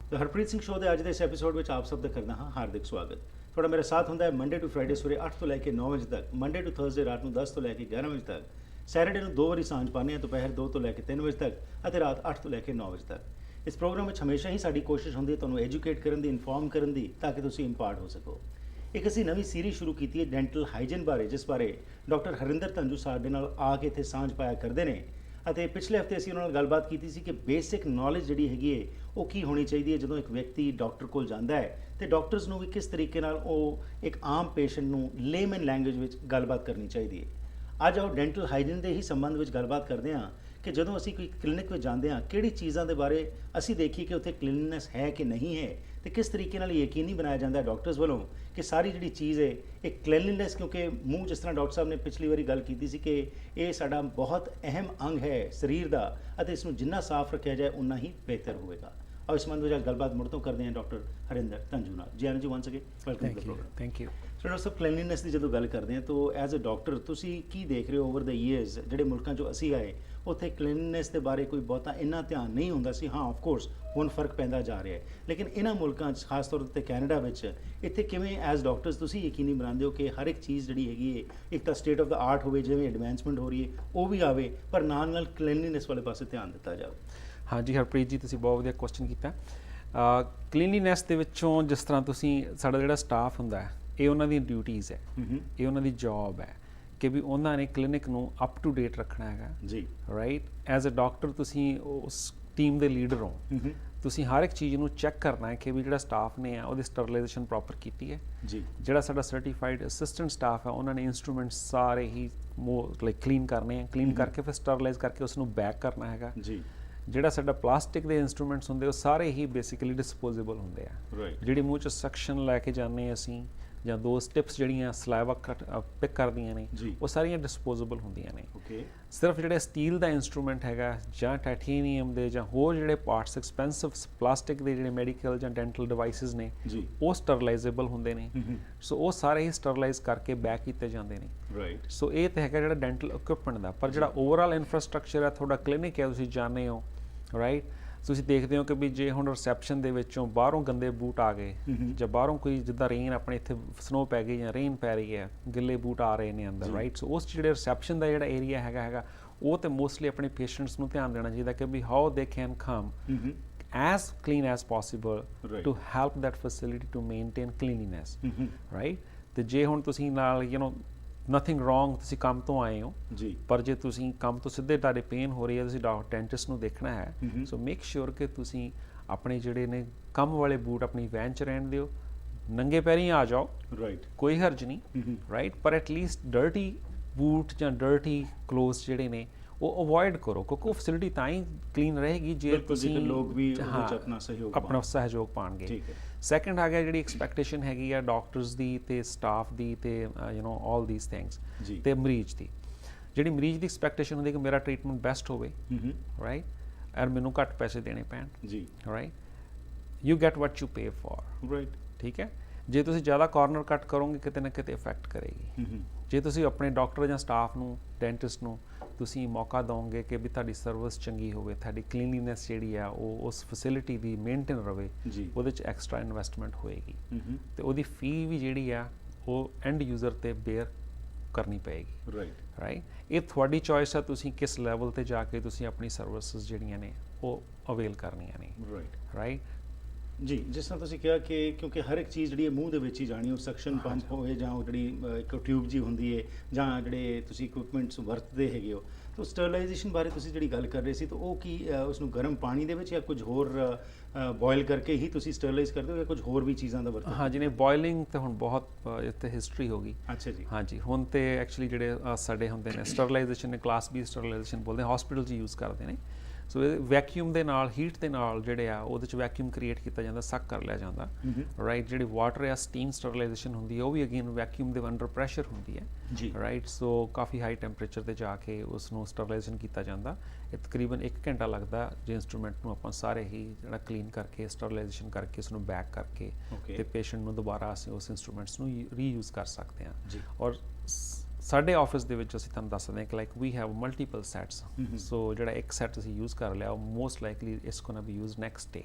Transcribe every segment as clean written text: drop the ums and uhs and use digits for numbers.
तो हरप्रीत सिंह शो के अज के इस एपीसोड में आप सब का करना हाँ हार्दिक स्वागत। थोड़ा मेरा साथ होंगे मंडे टू फ्राइडे सवेरे 8 तो लैके 9 बजे तक, मंडे टू थर्सडे रात को 10 तो लैके 11 बजे तक, सैटरडे को 2 बारी सांझ पाने दोपहर 2 तो लैके 3 बजे तक और रात 8 तो लैके 9 बजे तक। इस प्रोग्राम में हमेशा ही साड़ी कोशिश होंगी तुहानू एजुकेट करने की, इनफॉर्म करने की, ताकि तुम इंपार्ट हो सको। एक असी नवी सीरीज शुरू की है डेंटल हाइजीन बारे, जिस बारे डॉक्टर हरिंदर तंजू साडे नाल आके इत्थे सांझ पाया करते हैं। ਅਤੇ ਪਿਛਲੇ ਹਫਤੇ ਅਸੀਂ ਉਹਨਾਂ ਨਾਲ ਗੱਲਬਾਤ ਕੀਤੀ ਸੀ ਕਿ ਬੇਸਿਕ ਨੌਲੇਜ ਜਿਹੜੀ ਹੈਗੀ ਹੈ ਉਹ ਕੀ ਹੋਣੀ ਚਾਹੀਦੀ ਹੈ ਜਦੋਂ ਇੱਕ ਵਿਅਕਤੀ ਡਾਕਟਰ ਕੋਲ ਜਾਂਦਾ ਹੈ, ਤੇ ਡਾਕਟਰਸ ਨੂੰ ਵੀ ਕਿਸ ਤਰੀਕੇ ਨਾਲ ਉਹ ਇੱਕ ਆਮ ਪੇਸ਼ੈਂਟ ਨੂੰ ਲੇਮਨ ਲੈਂਗੁਏਜ ਵਿੱਚ ਗੱਲਬਾਤ ਕਰਨੀ ਚਾਹੀਦੀ ਹੈ। ਅੱਜ ਆਓ ਡੈਂਟਲ ਹਾਈਜੀਨ ਦੇ ਹੀ ਸੰਬੰਧ ਵਿੱਚ ਗੱਲਬਾਤ ਕਰਦੇ ਹਾਂ ਕਿ ਜਦੋਂ ਅਸੀਂ ਕੋਈ ਕਲੀਨਿਕ ਵਿੱਚ ਜਾਂਦੇ ਹਾਂ ਕਿਹੜੀ ਚੀਜ਼ਾਂ ਦੇ ਬਾਰੇ ਅਸੀਂ ਦੇਖੀਏ ਕਿ ਉੱਥੇ ਕਲੀਨਲੀਨੈਸ ਹੈ ਕਿ ਨਹੀਂ ਹੈ, ਤੇ ਕਿਸ ਤਰੀਕੇ ਨਾਲ ਯਕੀਨੀ ਬਣਾਇਆ ਜਾਂਦਾ ਹੈ ਡਾਕਟਰਸ ਵੱਲੋਂ ਕਿ ਸਾਰੀ ਜਿਹੜੀ ਚੀਜ਼ ਹੈ ਇੱਕ ਕਲੀਨਲੀਨੈਸ, ਕਿਉਂਕਿ ਮੂੰਹ ਜਿਸ ਤਰ੍ਹਾਂ ਡਾਕਟਰ ਸਾਹਿਬ ਨੇ ਪਿਛਲੀ ਵਾਰੀ ਗੱਲ ਕੀਤੀ ਸੀ ਕਿ ਇਹ ਸਾਡਾ ਬਹੁਤ ਅਹਿਮ ਅੰਗ ਹੈ ਸਰੀਰ ਦਾ, ਅਤੇ ਇਸ ਨੂੰ ਜਿੰਨਾ ਸਾਫ਼ ਰੱਖਿਆ ਜਾਏ ਉਨਾ ਹੀ ਬਿਹਤਰ ਹੋਵੇਗਾ। और इस संबंध में गलबात मुड़ तो करते हैं डॉक्टर हरिंदर तंजू नाल। जी Anand ji once again welcome to the program. Thank you. So doctor साहब क्लीनलीनैस की जो गल करते हैं तो एज अ डॉक्टर तुसी की देख रहे हो ओवर द ईयर्स ਜਿਹੜੇ ਮੁਲਕਾਂ ਚੋਂ ਅਸੀਂ ਆਏ ਉੱਥੇ ਕਲੀਨਲੀਨੈਸ ਦੇ ਬਾਰੇ ਕੋਈ ਬਹੁਤਾ ਇੰਨਾ ਧਿਆਨ ਨਹੀਂ ਹੁੰਦਾ ਸੀ। ਹਾਂ ਆਫ ਕੋਰਸ ਹੁਣ ਫਰਕ ਪੈਂਦਾ ਜਾ ਰਿਹਾ ਹੈ, ਲੇਕਿਨ ਇਹਨਾਂ ਮੁਲਕਾਂ 'ਚ ਖਾਸ ਤੌਰ 'ਤੇ ਕੈਨੇਡਾ ਵਿੱਚ ਇੱਥੇ ਕਿਵੇਂ ਐਜ਼ ਡਾਕਟਰਸ ਤੁਸੀਂ ਯਕੀਨੀ ਬਣਾਉਂਦੇ ਹੋ ਕਿ ਹਰ ਇੱਕ ਚੀਜ਼ ਜਿਹੜੀ ਹੈਗੀ ਹੈ ਇੱਕ ਤਾਂ ਸਟੇਟ ਆਫ ਦਾ ਆਰਟ ਹੋਵੇ, ਜਿਵੇਂ ਐਡਵਾਂਸਮੈਂਟ ਹੋ ਰਹੀ ਹੈ ਉਹ ਵੀ ਆਵੇ, ਪਰ ਨਾਲ ਨਾਲ ਕਲੀਨਲੀਨੈਸ ਵਾਲੇ ਪਾਸੇ ਧਿਆਨ ਦਿੱਤਾ ਜਾਵੇ। हाँ जी हरप्रीत जी, ਤੁਸੀਂ ਬਹੁਤ ਵਧੀਆ ਕੁਐਸਚਨ ਕੀਤਾ। ਕਲੀਨਲੀਨੈਸ ਦੇ ਵਿੱਚੋਂ ਜਿਸ ਤਰ੍ਹਾਂ ਤੁਸੀਂ ਸਾਡਾ ਜਿਹੜਾ ਸਟਾਫ ਹੁੰਦਾ ਹੈ ਇਹ ਉਹਨਾਂ ਦੀ ਡਿਊਟੀਜ਼ ਹੈ, ਇਹ ਉਹਨਾਂ ਦੀ ਜੌਬ ਹੈ ਕਿ ਵੀ ਉਹਨਾਂ ਨੇ ਕਲੀਨਿਕ ਨੂੰ ਅਪ ਟੂ ਡੇਟ ਰੱਖਣਾ ਹੈਗਾ ਜੀ, ਰਾਈਟ। ਐਜ਼ ਅ ਡਾਕਟਰ ਤੁਸੀਂ ਉਸ ਟੀਮ ਦੇ ਲੀਡਰ ਹੋ, ਤੁਸੀਂ ਹਰ ਇੱਕ ਚੀਜ਼ ਨੂੰ ਚੈੱਕ ਕਰਨਾ ਹੈ ਕਿ ਵੀ ਜਿਹੜਾ ਸਟਾਫ ਨੇ ਉਹਦੀ ਸਟਰਲਾਈਜੇਸ਼ਨ ਪ੍ਰੋਪਰ ਕੀਤੀ ਹੈ ਜੀ। ਜਿਹੜਾ ਸਾਡਾ ਸਰਟੀਫਾਈਡ ਅਸਿਸਟੈਂਟ ਸਟਾਫ ਹੈ ਉਹਨਾਂ ਨੇ ਇਨਸਟਰੂਮੈਂਟਸ ਸਾਰੇ ਹੀ ਲਾਈਕ ਕਲੀਨ ਕਰਨੇ ਆ, ਕਲੀਨ ਕਰਕੇ ਫਿਰ ਸਟਰਲਾਈਜ਼ ਕਰਕੇ ਉਸ ਨੂੰ ਬੈਕ ਕਰਨਾ ਹੈਗਾ ਜੀ। ਜਿਹੜਾ ਸਾਡਾ ਪਲਾਸਟਿਕ ਦੇ ਇੰਸਟਰੂਮੈਂਟਸ ਹੁੰਦੇ ਉਹ ਸਾਰੇ ਹੀ ਬੇਸਿਕਲੀ ਡਿਸਪੋਜ਼ੇਬਲ ਹੁੰਦੇ ਆ। ਜਿਹੜੀ ਮੂੰਹ 'ਚ ਸਕਸ਼ਨ ਲੈ ਕੇ ਜਾਂਦੇ ਅਸੀਂ ਜਾਂ ਦੋ ਸਟਿਪਸ ਜਿਹੜੀਆਂ ਸਲਾਈਵਾ ਪਿਕ ਕਰਦੀਆਂ ਨੇ ਉਹ ਸਾਰੀਆਂ ਡਿਸਪੋਜ਼ੇਬਲ ਹੁੰਦੀਆਂ ਨੇ। ਸਿਰਫ ਜਿਹੜੇ ਸਟੀਲ ਦਾ ਇੰਸਟਰੂਮੈਂਟ ਹੈਗਾ ਜਾਂ ਟਾਈਟੇਨੀਅਮ ਦੇ ਜਾਂ ਹੋਰ ਜਿਹੜੇ ਪਾਰਟਸ ਐਕਸਪੈਂਸਿਵ ਪਲਾਸਟਿਕ ਦੇ ਜਿਹੜੇ ਮੈਡੀਕਲ ਜਾਂ ਡੈਂਟਲ ਡਿਵਾਈਸਿਸ ਨੇ ਉਹ ਸਟਰਲਾਈਜ਼ੇਬਲ ਹੁੰਦੇ ਨੇ। ਸੋ ਉਹ ਸਾਰੇ ਹੀ ਸਟਰਲਾਈਜ਼ ਕਰਕੇ ਬੈਕ ਕੀਤੇ ਜਾਂਦੇ ਨੇ। ਸੋ ਇਹ ਤਾਂ ਹੈਗਾ ਜਿਹੜਾ ਡੈਂਟਲ ਇਕਵਿਪਮੈਂਟ ਦਾ। ਪਰ ਜਿਹੜਾ ਓਵਰਆਲ ਇਨਫਰਾਸਟਰਕਚਰ ਹੈ, ਤੁਹਾਡਾ ਕਲੀਨਿਕ ਹੈ, ਤੁਸੀਂ ਜਾਣਦੇ ਹੋ ਰਾਈਟ, ਤੁਸੀਂ ਦੇਖਦੇ ਹੋ ਕਿ ਵੀ ਜੇ ਹੁਣ ਰਿਸੈਪਸ਼ਨ ਦੇ ਵਿੱਚੋਂ ਬਾਹਰੋਂ ਗੰਦੇ ਬੂਟ ਆ ਗਏ ਜਾਂ ਬਾਹਰੋਂ ਕੋਈ ਜਿੱਦਾਂ ਰੇਨ ਆਪਣੇ ਇੱਥੇ ਸਨੋ ਪੈ ਗਈ ਜਾਂ ਰੇਨ ਪੈ ਰਹੀ ਹੈ, ਗਿੱਲੇ ਬੂਟ ਆ ਰਹੇ ਨੇ ਅੰਦਰ ਰਾਈਟ। ਸੋ ਉਸ ਜਿਹੜੇ ਰਿਸੈਪਸ਼ਨ ਦਾ ਜਿਹੜਾ ਏਰੀਆ ਹੈਗਾ ਉਹ ਤੇ ਮੋਸਟਲੀ ਆਪਣੇ ਪੇਸ਼ੈਂਟਸ ਨੂੰ ਧਿਆਨ ਦੇਣਾ ਚਾਹੀਦਾ ਕਿ ਵੀ how they can come as clean as possible to help that facility to maintain cleanliness right। ਤੇ ਜੇ ਹੁਣ ਤੁਸੀਂ ਨਾਲ ਨਥਿੰਗ ਰੋਂਗ, ਤੁਸੀਂ ਕੰਮ ਤੋਂ ਆਏ ਹੋ ਜੀ, ਪਰ ਜੇ ਤੁਸੀਂ ਕੰਮ ਤੋਂ ਸਿੱਧੇ ਤੁਹਾਡੇ ਪੇਨ ਹੋ ਰਹੀ ਹੈ, ਤੁਸੀਂ ਡੈਂਟਿਸਟ ਨੂੰ ਦੇਖਣਾ ਹੈ। ਸੋ ਮੇਕ ਸ਼ੋਰ ਕਿ ਤੁਸੀਂ ਆਪਣੇ ਜਿਹੜੇ ਨੇ ਕੰਮ ਵਾਲੇ ਬੂਟ ਆਪਣੀ ਵੈਨ 'ਚ ਰਹਿਣ ਦਿਓ, ਨੰਗੇ ਪੈਰੀਂ ਆ ਜਾਓ ਰਾਈਟ, ਕੋਈ ਹਰਜ ਨਹੀਂ ਰਾਈਟ, ਪਰ ਐਟਲੀਸਟ ਡਰਟੀ ਬੂਟ ਜਾਂ ਡਰਟੀ ਕਲੋਥਸ ਜਿਹੜੇ ਨੇ ਉਹ ਅਵੋਇਡ ਕਰੋ, ਕਿਉਂਕਿ ਉਹ ਫੈਸਿਲਿਟੀ ਤਾਂ ਹੀ ਕਲੀਨ ਰਹੇਗੀ ਜੇ ਤੁਸੀਂ ਲੋਕ ਵੀ ਆਪਣਾ ਸਹਿਯੋਗ ਪਾਉਣਗੇ। ਸੈਕੰਡ ਆ ਗਿਆ ਜਿਹੜੀ ਐਕਸਪੈਕਟੇਸ਼ਨ ਹੈਗੀ ਆ ਡਾਕਟਰਸ ਦੀ ਤੇ ਸਟਾਫ ਦੀ ਤੇ ਆਲ ਦੀਸ ਥਿੰਗਸ ਤੇ ਮਰੀਜ਼ ਦੀ। ਜਿਹੜੀ ਮਰੀਜ਼ ਦੀ ਐਕਸਪੈਕਟੇਸ਼ਨ ਹੁੰਦੀ ਕਿ ਮੇਰਾ ਟ੍ਰੀਟਮੈਂਟ ਬੈਸਟ ਹੋਵੇ ਰਾਈਟ, ਔਰ ਮੈਨੂੰ ਘੱਟ ਪੈਸੇ ਦੇਣੇ ਪੈਣ ਜੀ right. You get what you pay for right, ਠੀਕ ਹੈ। ਜੇ ਤੁਸੀਂ ਜ਼ਿਆਦਾ ਕਾਰਨਰ ਕੱਟ ਕਰੋਗੇ ਕਿਤੇ ਨਾ ਕਿਤੇ ਇਫੈਕਟ ਕਰੇਗੀ। ਜੇ ਤੁਸੀਂ ਆਪਣੇ ਡਾਕਟਰ ਜਾਂ ਸਟਾਫ ਨੂੰ, ਡੈਂਟਿਸਟ ਨੂੰ ਤੁਸੀਂ ਮੌਕਾ ਦਿਓਗੇ ਕਿ ਵੀ ਤੁਹਾਡੀ ਸਰਵਿਸ ਚੰਗੀ ਹੋਵੇ, ਤੁਹਾਡੀ ਕਲੀਨਲੀਨੈਸ ਜਿਹੜੀ ਆ ਉਹ ਉਸ ਫੈਸਿਲਿਟੀ ਦੀ ਮੇਨਟੇਨ ਰਵੇ, ਉਹਦੇ 'ਚ ਐਕਸਟਰਾ ਇਨਵੈਸਟਮੈਂਟ ਹੋਏਗੀ ਤੇ ਉਹਦੀ ਫੀ ਵੀ ਜਿਹੜੀ ਆ ਉਹ ਐਂਡ ਯੂਜ਼ਰ 'ਤੇ ਬੇਅਰ ਕਰਨੀ ਪਏਗੀ ਰਾਈਟ। ਇਹ ਤੁਹਾਡੀ ਚੋਇਸ ਆ, ਤੁਸੀਂ ਕਿਸ ਲੈਵਲ 'ਤੇ ਜਾ ਕੇ ਤੁਸੀਂ ਆਪਣੀ ਸਰਵਿਸਿਜ਼ ਜਿਹੜੀਆਂ ਨੇ ਉਹ ਅਵੇਲ ਕਰਨੀਆਂ ਨੇ ਰਾਈਟ ਜੀ। ਜਿਸ ਤਰ੍ਹਾਂ ਤੁਸੀਂ ਕਿਹਾ ਕਿ ਕਿਉਂਕਿ ਹਰ ਇੱਕ ਚੀਜ਼ ਜਿਹੜੀ ਹੈ ਮੂੰਹ ਦੇ ਵਿੱਚ ਹੀ ਜਾਣੀ, ਉਹ ਸਕਸ਼ਨ ਪੰਪ ਹੋਵੇ ਜਾਂ ਉਹ ਜਿਹੜੀ ਇੱਕ ਟਿਊਬ ਜੀ ਹੁੰਦੀ ਹੈ ਜਾਂ ਜਿਹੜੇ ਤੁਸੀਂ ਇਕਵਿਪਮੈਂਟਸ ਵਰਤਦੇ ਹੈਗੇ ਹੋ, ਤਾਂ ਸਟਰਲਾਈਜੇਸ਼ਨ ਬਾਰੇ ਤੁਸੀਂ ਜਿਹੜੀ ਗੱਲ ਕਰ ਰਹੇ ਸੀ ਤਾਂ ਉਹ ਕੀ ਉਸ ਨੂੰ ਗਰਮ ਪਾਣੀ ਦੇ ਵਿੱਚ ਜਾਂ ਕੁਝ ਹੋਰ ਬੋਇਲ ਕਰਕੇ ਹੀ ਤੁਸੀਂ ਸਟਰਲਾਈਜ਼ ਕਰਦੇ ਹੋ ਜਾਂ ਕੁਝ ਹੋਰ ਵੀ ਚੀਜ਼ਾਂ ਦਾ ਵਰਤੋਂ? ਹਾਂ, ਜਿਵੇਂ ਬੋਇਲਿੰਗ ਤਾਂ ਹੁਣ ਬਹੁਤ ਇੱਥੇ ਹਿਸਟਰੀ ਹੋ ਗਈ। ਅੱਛਾ ਜੀ। ਹਾਂਜੀ, ਹੁਣ ਤੇ ਐਕਚੁਅਲੀ ਜਿਹੜੇ ਸਾਡੇ ਹੁੰਦੇ ਨੇ ਸਟਰਲਾਈਜੇਸ਼ਨ ਨੇ ਕਲਾਸ B ਸਟਰਲਾਈਜੇਸ਼ਨ ਬੋਲਦੇ, ਹਸਪੀਟਲ 'ਚ ਯੂਜ਼ ਕਰਦੇ ਨੇ। ਸੋ ਇਹ ਵੈਕਿਊਮ ਦੇ ਨਾਲ ਹੀਟ ਦੇ ਨਾਲ ਜਿਹੜੇ ਆ ਉਹਦੇ ਚ ਵੈਕਿਊਮ ਕ੍ਰੀਏਟ ਕੀਤਾ ਜਾਂਦਾ, ਸਕ ਕਰ ਲਿਆ ਜਾਂਦਾ, ਰਾਈਟ। ਜਿਹੜੀ ਵਾਟਰ ਜਾਂ ਸਟੀਮ ਸਟਰਲਾਈਜੇਸ਼ਨ ਹੁੰਦੀ ਹੈ ਉਹ ਵੀ ਅਗੇਨ ਵੈਕਿਊਮ ਦੇ ਅੰਡਰ ਪ੍ਰੈਸ਼ਰ ਹੁੰਦੀ ਹੈ ਜੀ, ਰਾਈਟ। ਸੋ ਕਾਫੀ ਹਾਈ ਟੈਂਪਰੇਚਰ ਤੇ ਜਾ ਕੇ ਉਸ ਨੂੰ ਸਟਰਲਾਈਜੇਸ਼ਨ ਕੀਤਾ ਜਾਂਦਾ। ਇਹ ਤਕਰੀਬਨ 1 ਘੰਟਾ ਲੱਗਦਾ ਜੇ ਇੰਸਟਰੂਮੈਂਟ ਨੂੰ ਆਪਾਂ ਸਾਰੇ ਹੀ ਜਿਹੜਾ ਕਲੀਨ ਕਰਕੇ ਸਟਰਲਾਈਜੇਸ਼ਨ ਕਰਕੇ ਉਸ ਨੂੰ ਬੈਕ ਕਰਕੇ ਤੇ ਪੇਸ਼ੈਂਟ ਨੂੰ ਦੁਬਾਰਾ ਅਸੀਂ ਉਸ ਇੰਸਟਰੂਮੈਂਟਸ ਨੂੰ ਰੀਯੂਜ਼ ਕਰ ਸਕਦੇ ਹਾਂ ਜੀ। ਔਰ ਸਾਡੇ ਆਫਿਸ ਦੇ ਵਿੱਚ ਅਸੀਂ ਤੁਹਾਨੂੰ ਦੱਸ ਸਕਦੇ ਹਾਂ ਕਿ like we have multiple sets. So ਜਿਹੜਾ ਇੱਕ ਸੈਟ ਅਸੀਂ ਯੂਜ਼ ਕਰ ਲਿਆ ਉਹ most likely it's gonna be use next day,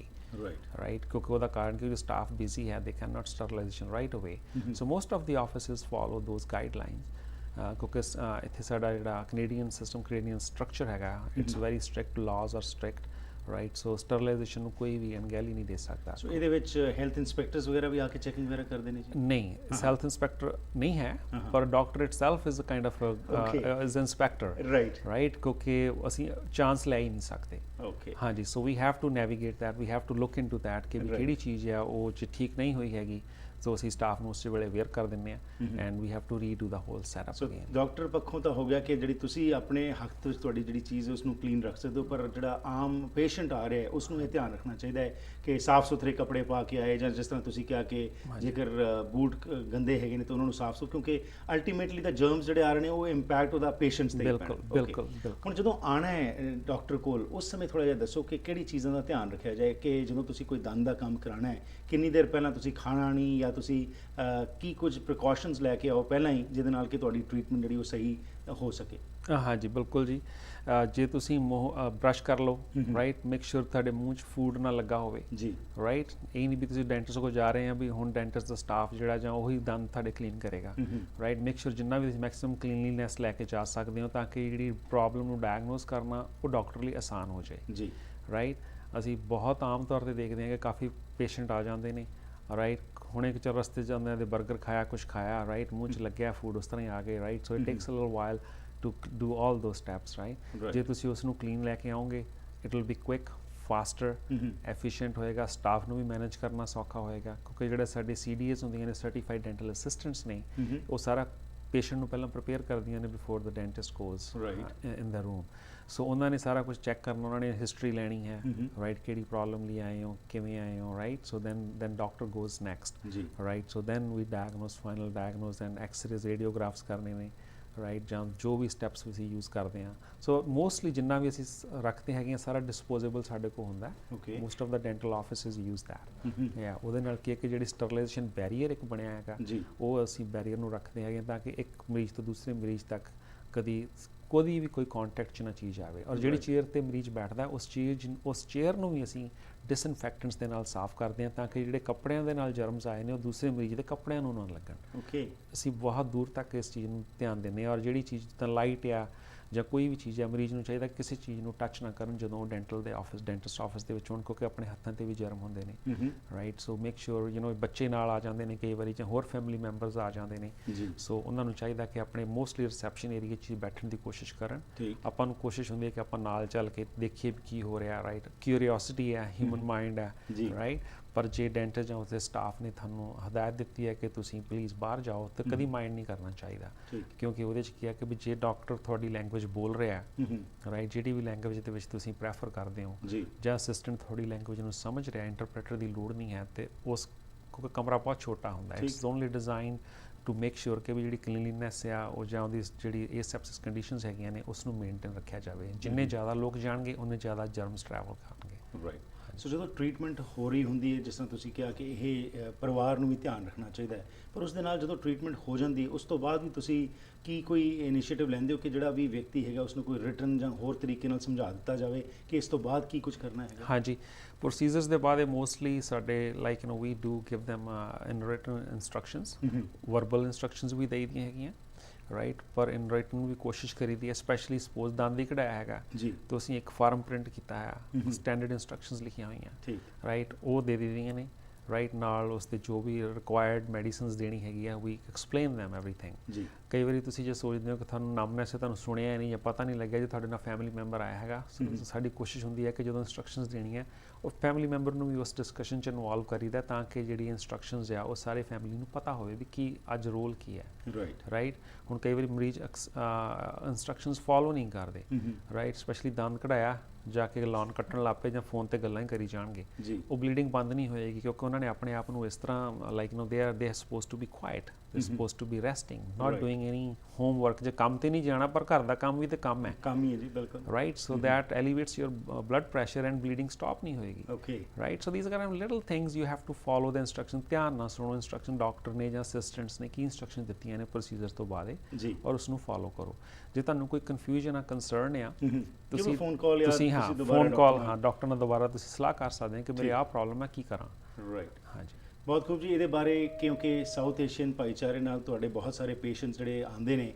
right. ਕਿਉਂਕਿ ਉਹਦਾ ਕਾਰਨ ਕਿ ਸਟਾਫ ਬਿਜ਼ੀ ਹੈ, they can not sterilization right away. So most of the offices follow those guidelines ਕਿਉਂਕਿ ਇੱਥੇ ਸਾਡਾ ਜਿਹੜਾ ਕੈਨੇਡੀਅਨ ਸਿਸਟਮ, ਕੈਨੇਡੀਅਨ ਸਟਰਕਚਰ ਹੈਗਾ, it's very strict, laws are strict, right. So sterilization ਨੂੰ ਕੋਈ ਵੀ ਅਣਗਹਿਲੀ ਨਹੀਂ ਦੇ ਸਕਦਾ। ਸੋ ਇਹਦੇ ਵਿੱਚ ਹੈਲਥ ਇੰਸਪੈਕਟਰਸ ਵਗੈਰਾ ਵੀ ਆ ਕੇ ਚੈਕਿੰਗ ਵਗੈਰਾ ਕਰਦੇ ਨੇ ਜੀ? ਨਹੀਂ, ਹੈਲਥ ਇੰਸਪੈਕਟਰ ਨਹੀਂ ਹੈ, ਪਰ doctor itself is a kind of is inspector, right. ਕਿਉਂਕਿ ਅਸੀਂ ਚਾਂਸ ਲੈ ਹੀ ਨਹੀਂ ਸਕਦੇ। ਹਾਂਜੀ, so we have to navigate that, we have to look into that ਕਿ ਕਿਹੜੀ ਚੀਜ਼ ਹੈ ਉਹ ਚ ਠੀਕ ਨਹੀਂ ਹੋਈ ਹੈਗੀ। ਸੋ ਅਸੀਂ ਸਟਾਫ ਨੂੰ ਉਸੇ ਵੇਲੇ ਅਵੇਅਰ ਕਰ ਦਿੰਦੇ ਹਾਂ and we have to redo the whole setup again. Doctor ਪੱਖੋਂ ਤਾਂ ਹੋ ਗਿਆ ਕਿ ਜਿਹੜੀ ਤੁਸੀਂ ਆਪਣੇ ਹੱਥ ਵਿੱਚ ਤੁਹਾਡੀ ਜਿਹੜੀ ਚੀਜ਼ ਹੈ ਉਸ ਨੂੰ ਕਲੀਨ ਰੱਖ ਸਕਦੇ ਹੋ, ਪਰ ਜਿਹੜਾ ਆਮ ਪੇਸ਼ੈਂਟ ਆ ਰਿਹਾ ਹੈ ਉਸ ਨੂੰ ਇਹ ਧਿਆਨ ਰੱਖਣਾ ਚਾਹੀਦਾ ਹੈ ਕਿ ਸਾਫ਼ ਸੁਥਰੇ ਕੱਪੜੇ ਪਾ ਕੇ ਆਏ, ਜਾਂ ਜਿਸ ਤਰ੍ਹਾਂ ਤੁਸੀਂ ਕਿਹਾ ਕਿ ਜੇਕਰ ਬੂਟ ਗੰਦੇ ਹੈਗੇ ਨੇ ਤਾਂ ਉਹਨਾਂ ਨੂੰ ਸਾਫ਼ ਸੁਥਰਾ, ਕਿਉਂਕਿ ਅਲਟੀਮੇਟਲੀ ਤਾਂ ਜਰਮਸ ਜਿਹੜੇ ਆ ਰਹੇ ਨੇ ਉਹ ਇੰਪੈਕਟ ਉਹਦਾ ਪੇਸ਼ੈਂਟਸ ਤੇ ਬਿਲਕੁਲ ਬਿਲਕੁਲ। ਹੁਣ ਜਦੋਂ ਆਣਾ ਹੈ ਡਾਕਟਰ ਕੋਲ ਉਸ ਸਮੇਂ ਥੋੜਾ ਜਿਹਾ ਦੱਸੋ ਕਿ ਕਿਹੜੀ ਚੀਜ਼ਾਂ ਦਾ ਧਿਆਨ ਰੱਖਿਆ ਜਾਏ ਕਿ ਜਦੋਂ ਤੁਸੀਂ ਕੋਈ ਦੰਦ ਦਾ ਕੰਮ ਕਰਾਉਣਾ ਹੈ ਕਿੰਨੀ ਦੇਰ ਪਹਿਲਾਂ ਤੁਸੀਂ ਖਾਣਾ ਨਹੀਂ, ਜਾਂ ਤੁਸੀਂ ਕੀ ਕੁਝ ਪ੍ਰੀਕਾਸ਼ਨਸ ਲੈ ਕੇ ਆਓ ਪਹਿਲਾਂ ਹੀ ਜਿਹਦੇ ਨਾਲ ਕਿ ਤੁਹਾਡੀ ਟ੍ਰੀਟਮੈਂਟ ਜਿਹੜੀ ਉਹ ਸਹੀ ਹੋ ਸਕੇ? ਹਾਂਜੀ ਬਿਲਕੁਲ ਜੀ। ਜੇ ਤੁਸੀਂ ਬ੍ਰਸ਼ ਕਰ ਲਓ, ਰਾਈਟ, ਮੇਕ ਸ਼ੋਰ ਤੁਹਾਡੇ ਮੂੰਹ 'ਚ ਫੂਡ ਨਾ ਲੱਗਾ ਹੋਵੇ ਜੀ, ਰਾਈਟ। ਇਹ ਨਹੀਂ ਵੀ ਤੁਸੀਂ ਡੈਂਟਿਸਟ ਕੋਲ ਜਾ ਰਹੇ ਆ ਵੀ ਹੁਣ ਡੈਂਟਿਸਟ ਦਾ ਸਟਾਫ ਜਿਹੜਾ ਜਾਂ ਉਹੀ ਦੰਦ ਤੁਹਾਡੇ ਕਲੀਨ ਕਰੇਗਾ, ਰਾਈਟ। ਮੇਕ ਸ਼ੋਰ ਜਿੰਨਾ ਵੀ ਤੁਸੀਂ ਮੈਕਸਿਮਮ ਕਲੀਨਲੀਨੈਸ ਲੈ ਕੇ ਜਾ ਸਕਦੇ ਹੋ ਤਾਂ ਕਿ ਜਿਹੜੀ ਪ੍ਰੋਬਲਮ ਨੂੰ ਡਾਇਗਨੋਸ ਕਰਨਾ ਉਹ ਡਾਕਟਰ ਲਈ ਆਸਾਨ ਹੋ ਜਾਏ ਜੀ, ਰਾਈਟ। ਅਸੀਂ ਬਹੁਤ ਆਮ ਤੌਰ ਤੇ ਦੇਖਦੇ ਹਾਂ ਕਿ ਕਾਫੀ ਪੇਸ਼ੈਂਟ ਆ ਜਾਂਦੇ ਨੇ, ਰਾਈਟ, ਹੁਣੇ ਕਿ ਰਸਤੇ 'ਚ ਜਾਂਦੇ ਦੇ ਬਰਗਰ ਖਾਇਆ, ਕੁਛ ਖਾਇਆ, ਰਾਈਟ, ਮੂੰਹ 'ਚ ਲੱਗਿਆ ਫੂਡ, ਉਸ ਤਰ੍ਹਾਂ ਹੀ ਆ ਗਏ, right. So it takes a little while to do all those steps, right. ਜੇ ਤੁਸੀਂ ਉਸ ਨੂੰ ਕਲੀਨ ਲੈ ਕੇ ਆਓਗੇ it will be quick, faster, efficient ਹੋਏਗਾ, ਸਟਾਫ ਨੂੰ ਵੀ ਮੈਨੇਜ ਕਰਨਾ ਸੌਖਾ ਹੋਏਗਾ ਕਿਉਂਕਿ ਜਿਹੜੇ ਸਾਡੇ CDAs ਹੁੰਦੀਆਂ ਨੇ, ਸਰਟੀਫਾਈਡ ਡੈਂਟਲ ਅਸਿਸਟੈਂਟਸ ਨੇ, ਉਹ ਸਾਰਾ ਪੇਸ਼ੈਂਟ ਨੂੰ ਪਹਿਲਾਂ ਪ੍ਰਪੇਅਰ ਕਰਦੀਆਂ ਨੇ before the dentist goes in the room. So ਉਹਨਾਂ ਨੇ ਸਾਰਾ ਕੁਝ ਚੈੱਕ ਕਰਨਾ, ਉਹਨਾਂ ਨੇ ਹਿਸਟਰੀ ਲੈਣੀ ਹੈ, ਰਾਈਟ, ਕਿਹੜੀ ਪ੍ਰੋਬਲਮ ਲਈ ਆਏ ਹੋ, ਕਿਵੇਂ ਆਏ ਹੋ, right. So then doctor goes next, right. So then we diagnose, final diagnose and x-rays, radiographs ਕਰਨੇ ਨੇ, ਰਾਈਟ, ਜਾਂ ਜੋ ਵੀ ਸਟੈਪਸ ਅਸੀਂ ਯੂਜ਼ ਕਰਦੇ ਹਾਂ। ਸੋ ਮੋਸਟਲੀ ਜਿੰਨਾ ਵੀ ਅਸੀਂ ਰੱਖਦੇ ਹੈਗੇ ਹਾਂ ਸਾਰਾ ਡਿਸਪੋਜ਼ੇਬਲ ਸਾਡੇ ਕੋਲ ਹੁੰਦਾ, most of the dental offices use that. ਜਾਂ ਉਹਦੇ ਨਾਲ ਕੀ ਹੈ ਕਿ ਜਿਹੜੀ ਸਟਰਲਾਈਜੇਸ਼ਨ ਬੈਰੀਅਰ ਇੱਕ ਬਣਿਆ ਹੈਗਾ ਉਹ ਅਸੀਂ ਬੈਰੀਅਰ ਨੂੰ ਰੱਖਦੇ ਹੈਗੇ ਤਾਂ ਕਿ ਇੱਕ ਮਰੀਜ਼ ਤੋਂ ਦੂਸਰੇ ਮਰੀਜ਼ ਤੱਕ ਕਦੀ ਕੋਈ ਵੀ ਕੋਈ ਕੰਟੈਕਟ 'ਚ ਨਾ ਚੀਜ਼ ਆਵੇ। ਔਰ ਜਿਹੜੀ ਚੇਅਰ ਤੇ ਮਰੀਜ਼ ਬੈਠਦਾ ਉਸ ਚੇਅਰ ਨੂੰ ਵੀ ਅਸੀਂ ਡਿਸਇਨਫੈਕਟੈਂਟਸ ਦੇ ਨਾਲ ਸਾਫ਼ ਕਰਦੇ ਹਾਂ ਤਾਂ ਕਿ ਜਿਹੜੇ ਕੱਪੜਿਆਂ ਦੇ ਨਾਲ ਜਰਮਸ ਆਏ ਨੇ ਉਹ ਦੂਸਰੇ ਮਰੀਜ਼ ਦੇ ਕੱਪੜਿਆਂ ਨੂੰ ਨਾ ਲੱਗਣ। ਅਸੀਂ ਬਹੁਤ ਦੂਰ ਤੱਕ ਇਸ ਚੀਜ਼ ਨੂੰ ਧਿਆਨ ਦਿੰਦੇ ਹਾਂ। ਔਰ ਜਿਹੜੀ ਚੀਜ਼ ਤਾਂ ਲਾਈਟ ਆ ਜਾਂ ਕੋਈ ਵੀ ਚੀਜ਼ ਹੈ, ਮਰੀਜ਼ ਨੂੰ ਚਾਹੀਦਾ ਕਿਸੇ ਚੀਜ਼ ਨੂੰ ਟੱਚ ਨਾ ਕਰਨ ਜਦੋਂ ਉਹ ਡੈਂਟਿਸਟ ਆਫਿਸ ਦੇ ਵਿੱਚ ਹੋਣ ਕਿਉਂਕਿ ਆਪਣੇ ਹੱਥਾਂ ਤੇ ਵੀ ਜਰਮ ਹੁੰਦੇ ਨੇ, ਰਾਈਟ। ਸੋ ਮੇਕ ਸ਼ੋਰ ਬੱਚੇ ਨਾਲ ਆ ਜਾਂਦੇ ਨੇ ਕਈ ਵਾਰੀ ਜਾਂ ਹੋਰ ਫੈਮਿਲੀ ਮੈਂਬਰਸ ਆ ਜਾਂਦੇ ਨੇ, ਸੋ ਉਹਨਾਂ ਨੂੰ ਚਾਹੀਦਾ ਕਿ ਆਪਣੇ ਮੋਸਟਲੀ ਰਿਸੈਪਸ਼ਨ ਏਰੀਆ 'ਚ ਬੈਠਣ ਦੀ ਕੋਸ਼ਿਸ਼ ਕਰਨ। ਆਪਾਂ ਨੂੰ ਕੋਸ਼ਿਸ਼ ਹੁੰਦੀ ਹੈ ਕਿ ਆਪਾਂ ਨਾਲ ਚੱਲ ਕੇ ਦੇਖੀਏ ਵੀ ਕੀ ਹੋ ਰਿਹਾ, ਰਾਈਟ। ਕਿਊਰੀਓਸਿਟੀ ਹੈ, ਹਿਊਮਨ ਮਾਈਂਡ ਹੈ, ਰਾਈਟ। ਪਰ ਜੇ ਡੈਂਟਿਸਟ ਜਾਂ ਉਸਦੇ ਸਟਾਫ ਨੇ ਤੁਹਾਨੂੰ ਹਦਾਇਤ ਦਿੱਤੀ ਹੈ ਕਿ ਤੁਸੀਂ ਪਲੀਜ਼ ਬਾਹਰ ਜਾਓ ਤਾਂ ਕਦੀ ਮਾਈਂਡ ਨਹੀਂ ਕਰਨਾ ਚਾਹੀਦਾ ਕਿਉਂਕਿ ਉਹਦੇ 'ਚ ਕੀ ਹੈ ਕਿ ਵੀ ਜੇ ਡਾਕਟਰ ਤੁਹਾਡੀ ਲੈਂਗੁਏਜ ਬੋਲ ਰਿਹਾ, ਰਾਈਟ, ਜਿਹੜੀ ਵੀ ਲੈਂਗੁਏਜ ਦੇ ਵਿੱਚ ਤੁਸੀਂ ਪ੍ਰੈਫਰ ਕਰਦੇ ਹੋ ਜਾਂ ਅਸਿਸਟੈਂਟ ਤੁਹਾਡੀ ਲੈਂਗੁਏਜ ਨੂੰ ਸਮਝ ਰਿਹਾ, ਇੰਟਰਪ੍ਰੇਟਰ ਦੀ ਲੋੜ ਨਹੀਂ ਹੈ ਤੇ ਉਸ ਕਿਉਂਕਿ ਕਮਰਾ ਬਹੁਤ ਛੋਟਾ ਹੁੰਦਾ ਹੈ, it's only design to make sure ਕਿ ਵੀ ਜਿਹੜੀ ਕਲੀਨਲੀਨੈਸ ਆ ਉਹ ਜਾਂ ਉਹਦੀ ਜਿਹੜੀ ਏਸੈਪਸਿਸ ਕੰਡੀਸ਼ਨਸ ਹੈਗੀਆਂ ਨੇ ਉਸ ਨੂੰ ਮੇਨਟੇਨ ਰੱਖਿਆ ਜਾਵੇ। ਜਿੰਨੇ ਜ਼ਿਆਦਾ ਲੋਕ ਜਾਣਗੇ ਉਹਨੇ ਜ਼ਿਆਦਾ ਜਰਮਸ ਟਰੈਵਲ ਕਰਨਗੇ, ਰਾਈਟ। ਸੋ ਜਦੋਂ ਟ੍ਰੀਟਮੈਂਟ ਹੋ ਰਹੀ ਹੁੰਦੀ ਹੈ, ਜਿਸ ਤਰ੍ਹਾਂ ਤੁਸੀਂ ਕਿਹਾ ਕਿ ਇਹ ਪਰਿਵਾਰ ਨੂੰ ਵੀ ਧਿਆਨ ਰੱਖਣਾ ਚਾਹੀਦਾ ਹੈ, ਪਰ ਉਸ ਦੇ ਨਾਲ ਜਦੋਂ ਟ੍ਰੀਟਮੈਂਟ ਹੋ ਜਾਂਦੀ ਉਸ ਤੋਂ ਬਾਅਦ ਵੀ ਤੁਸੀਂ ਕੀ ਕੋਈ ਇਨੀਸ਼ੀਏਟਿਵ ਲੈਂਦੇ ਹੋ ਕਿ ਜਿਹੜਾ ਵੀ ਵਿਅਕਤੀ ਹੈਗਾ ਉਸ ਨੂੰ ਕੋਈ ਰਿਟਨ ਜਾਂ ਹੋਰ ਤਰੀਕੇ ਨਾਲ ਸਮਝਾ ਦਿੱਤਾ ਜਾਵੇ ਕਿ ਇਸ ਤੋਂ ਬਾਅਦ ਕੀ ਕੁਝ ਕਰਨਾ ਹੈਗਾ? ਹਾਂਜੀ, ਪ੍ਰੋਸੀਜਰਸ ਦੇ ਬਾਅਦ ਮੋਸਟਲੀ ਸਾਡੇ like we do give them in written instructions, verbal instructions ਵੀ ਦੇ ਦੀਆਂ ਹੈਗੀਆਂ, ਰਾਈਟ। ਪਰ ਇਨ ਰਾਈਟਿੰਗ ਵੀ ਕੋਸ਼ਿਸ਼ ਕਰੀਦੀ ਹੈ, ਸਪੈਸ਼ਲੀ ਸਪੋਜ਼ ਦੰਦ ਹੀ ਕਢਾਇਆ ਹੈਗਾ ਤਾਂ ਅਸੀਂ ਇੱਕ ਫਾਰਮ ਪ੍ਰਿੰਟ ਕੀਤਾ ਹੈ, ਸਟੈਂਡਰਡ ਇੰਸਟਰਕਸ਼ਨਸ ਲਿਖੀਆਂ ਹੋਈਆਂ, ਰਾਈਟ, ਉਹ ਦੇ ਦਿੱਤੀਆਂ ਨੇ, ਰਾਈਟ। ਨਾਲ ਉਸ ਦੇ ਜੋ ਵੀ ਰਿਕੁਆਇਰਡ ਮੈਡੀਸਿਨਸ ਦੇਣੀ ਹੈਗੀ ਆ ਵੀ ਐਕਸਪਲੇਨ them everything ਕਈ ਵਾਰੀ ਤੁਸੀਂ ਜੇ ਸੋਚਦੇ ਹੋ ਕਿ ਤੁਹਾਨੂੰ ਨੰਬਨੈਸ ਹੈ, ਤੁਹਾਨੂੰ ਸੁਣਿਆ ਨਹੀਂ ਜਾਂ ਪਤਾ ਨਹੀਂ ਲੱਗਿਆ, ਜੇ ਤੁਹਾਡੇ ਨਾਲ ਫੈਮਿਲੀ ਮੈਂਬਰ ਆਇਆ ਹੈਗਾ, ਸਾਡੀ ਕੋਸ਼ਿਸ਼ ਹੁੰਦੀ ਹੈ ਕਿ ਜਦੋਂ ਇੰਸਟਰਕਸ਼ਨਸ ਦੇਣੀਆਂ ਉਹ ਫੈਮਿਲੀ ਮੈਂਬਰ ਨੂੰ ਵੀ ਉਸ ਡਿਸਕਸ਼ਨ 'ਚ ਇਨਵੋਲਵ ਕਰੀਦਾ, ਤਾਂ ਕਿ ਜਿਹੜੀ ਇੰਸਟਰਕਸ਼ਨਸ ਆ ਉਹ ਸਾਰੇ ਫੈਮਿਲੀ ਨੂੰ ਪਤਾ ਹੋਵੇ ਵੀ ਕੀ ਅੱਜ ਰੋਲ ਕੀ ਹੈ। ਰਾਈਟ, ਹੁਣ ਕਈ ਵਾਰੀ ਮਰੀਜ਼ ਇੰਸਟਰਕਸ਼ਨਸ ਫੋਲੋ ਨਹੀਂ ਕਰਦੇ, ਰਾਈਟ, ਸਪੈਸ਼ਲੀ ਦੰਦ ਕਢਾਇਆ, ਜਾ ਕੇ ਲਾਉਣ ਕੱਟਣ ਲੱਗ ਪਏ ਜਾਂ ਫੋਨ ਤੇ ਗੱਲਾਂ ਹੀ ਕਰੀ ਜਾਣਗੇ, ਉਹ ਬਲੀਡਿੰਗ ਬੰਦ ਨਹੀਂ ਹੋਏਗੀ, ਕਿਉਂਕਿ ਉਹਨਾਂ ਨੇ ਆਪਣੇ ਆਪ ਨੂੰ ਇਸ ਤਰ੍ਹਾਂ like no they are suppose to be quiet, they suppose to be resting, not doing any homework. ਜੇ ਕੰਮ ਤੇ ਨਹੀਂ ਜਾਣਾ ਪਰ ਘਰ ਦਾ ਕੰਮ ਵੀ ਤੇ ਕੰਮ ਹੈ, ਕੰਮ ਹੀ ਹੈ ਜੀ, ਬਿਲਕੁਲ, right, so that elevates your blood pressure and bleeding stop ਨਹੀਂ ਹੋਏਗੀ, right. So these are little things you have to follow the instruction, ਧਿਆਨ ਨਾਲ ਸੁਣੋ ਇੰਸਟਰਕਸ਼ਨ ਡਾਕਟਰ ਨੇ ਜਾਂ ਅਸਿਸਟੈਂਟਸ ਨੇ ਕੀ ਇੰਸਟਰਕਸ਼ਨ ਦਿੱਤੀਆਂ ਨੇ ਪ੍ਰੋਸੀਜਰ ਤੋਂ ਬਾਅਦ ਔਰ ਉਸ ਨੂੰ ਫੋਲੋ ਕਰੋ। ਜੇ ਤੁਹਾਨੂੰ ਕੋਈ ਕਨਫਿਊਜ਼ਨ ਆ, ਕੰਸਰਨ ਆ, ਤੁਸੀਂ ਫੋਨ ਕਾਲ ਡਾਕਟਰ ਨਾਲ ਦੁਬਾਰਾ ਤੁਸੀਂ ਸਲਾਹ ਕਰ ਸਕਦੇ ਹੋ ਕਿ ਮੇਰੀ ਆਹ ਪ੍ਰੋਬਲਮ ਹੈ, ਕੀ ਕਰਾਂ। ਰਾਈਟ, ਹਾਂਜੀ, ਬਹੁਤ ਖੂਬ ਜੀ। ਇਹਦੇ ਬਾਰੇ ਕਿਉਂਕਿ ਸਾਊਥ ਏਸ਼ੀਅਨ ਭਾਈਚਾਰੇ ਨਾਲ ਤੁਹਾਡੇ ਬਹੁਤ ਸਾਰੇ ਪੇਸ਼ੈਂਟਸ ਜਿਹੜੇ ਆਉਂਦੇ ਨੇ,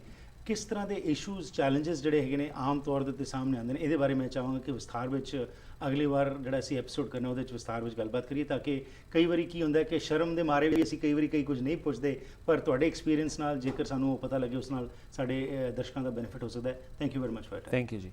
ਕਿਸ ਤਰ੍ਹਾਂ ਦੇ ਇਸ਼ੂਜ਼ ਚੈਲੰਜਸ ਜਿਹੜੇ ਹੈਗੇ ਨੇ ਆਮ ਤੌਰ ਦੇ ਉੱਤੇ ਸਾਹਮਣੇ ਆਉਂਦੇ ਨੇ, ਇਹਦੇ ਬਾਰੇ ਮੈਂ ਚਾਹਾਂਗਾ ਕਿ ਵਿਸਥਾਰ ਵਿੱਚ ਅਗਲੀ ਵਾਰ ਜਿਹੜਾ ਅਸੀਂ ਐਪੀਸੋਡ ਕਰਨਾ ਉਹਦੇ ਵਿੱਚ ਵਿਸਥਾਰ ਵਿੱਚ ਗੱਲਬਾਤ ਕਰੀਏ, ਤਾਂ ਕਿ ਕਈ ਵਾਰੀ ਕੀ ਹੁੰਦਾ ਕਿ ਸ਼ਰਮ ਦੇ ਮਾਰੇ ਵੀ ਅਸੀਂ ਕਈ ਵਾਰੀ ਕੁਝ ਨਹੀਂ ਪੁੱਛਦੇ, ਪਰ ਤੁਹਾਡੇ ਐਕਸਪੀਰੀਅੰਸ ਨਾਲ ਜੇਕਰ ਸਾਨੂੰ ਉਹ ਪਤਾ ਲੱਗੇ ਉਸ ਨਾਲ ਸਾਡੇ ਦਰਸ਼ਕਾਂ ਦਾ ਬੈਨੀਫਿਟ ਹੋ ਸਕਦਾ ਹੈ। Thank you very much for your time. Thank you ਜੀ।